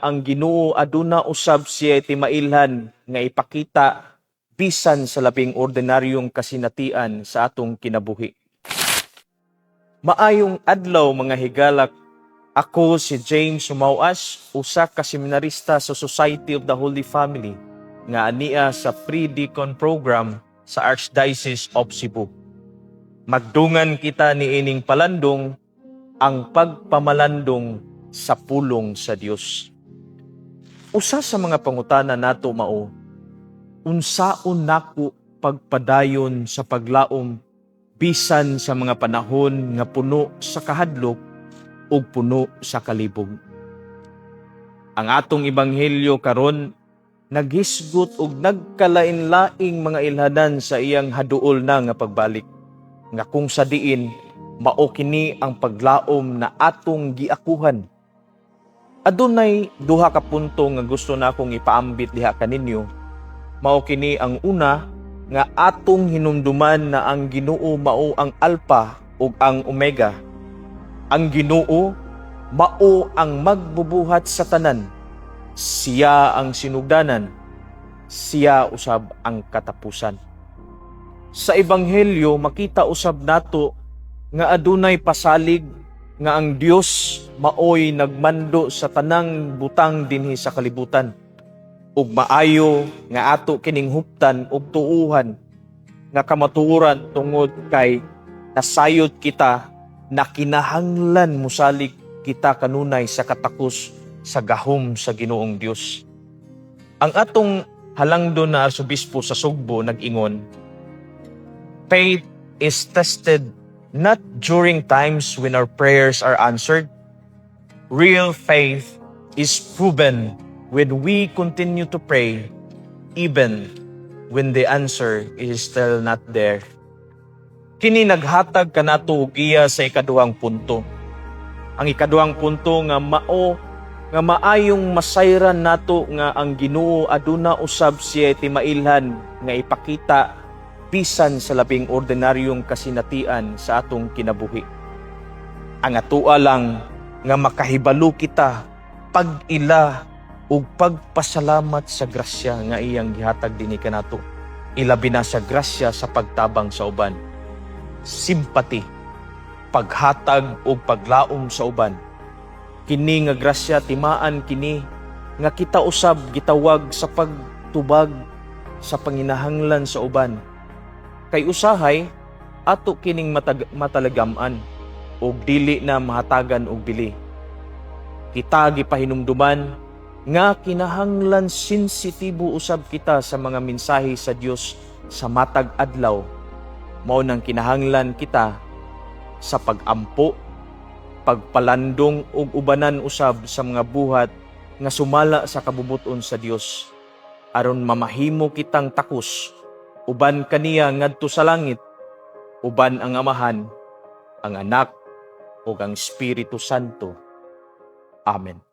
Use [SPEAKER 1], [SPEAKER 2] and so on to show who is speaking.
[SPEAKER 1] Ang Ginoo aduna usab siya timailhan nga ipakita bisan sa labing ordinaryong kasinatian sa atong kinabuhi. Maayong adlaw mga higalak. Ako si James Sumawas, usa ka seminarista sa Society of the Holy Family nga ania sa Pre-Deacon Program sa Archdiocese of Cebu. Magdungan kita ni ining palandong ang pagpamalandong sa pulong sa Dios. Usa sa mga pangutana nato mao, unsaon nako pagpadayon sa paglaom bisan sa mga panahon nga puno sa kahadlok ug puno sa kalibog. Ang atong ebanghelyo karon naghisgot og nagkalain-laing mga ilhanan sa iyang haduol na nga pagbalik, nga kung sa diin mao kini ang paglaom na atong giakuhan. Adunay duha ka punto nga gusto na akong ipaambit diha kaninyo. Mao kini ang una, nga atong hinumduman na ang Ginoo mao ang Alpha ug ang Omega. Ang Ginoo mao ang magbubuhat sa tanan. Siya ang sinugdanan. Siya usab ang katapusan. Sa ebanghelyo makita usab nato nga adunay pasalig nga ang Dios maoy nagmando sa tanang butang dinhi sa kalibutan. Ug maayo nga ato kining huptan ug tuuhan nga kamatuoran tungod kay nasayod kita na kinahanglan musalig kita kanunay sa katakos sa gahom sa Ginoong Dios. Ang atong halangdon na arsobispo sa Sugbo nag-ingon, faith is tested not during times when our prayers are answered. Real faith is proven when we continue to pray, even when the answer is still not there. Kini naghatag kanato og iya sa ikaduhang punto. Ang ikaduhang punto nga maayong masayran nato nga ang Ginoo aduna usab siya timailhan nga ipakita bisan sa labing ordinaryong kasinatian sa atong kinabuhi. Ang atoa lang nga makahibalo kita pag-ila ug pagpasalamat sa grasya nga iyang gihatag dinhi kanato. Ilabi na sa grasya sa pagtabang sa uban. Simpati, paghatag ug paglaom sa uban. Kini nga grasya timaan kini nga kita usab gitawag sa pagtubag sa panginahanglan sa uban. Kay usahay ato kining matalagaman ug dili na mahatagan og bili. Kita gipahinumduman nga kinahanglan sensitibo usab kita sa mga mensahe sa Dios sa matag adlaw. Mao nang kinahanglan kita sa pagampo, pagpalandong ug ubanan usab sa mga buhat nga sumala sa kabubuton sa Dios aron mamahimo kitang takos uban kaniya ngadto sa langit, uban ang Amahan, ang Anak ug ang Espiritu Santo. Amen.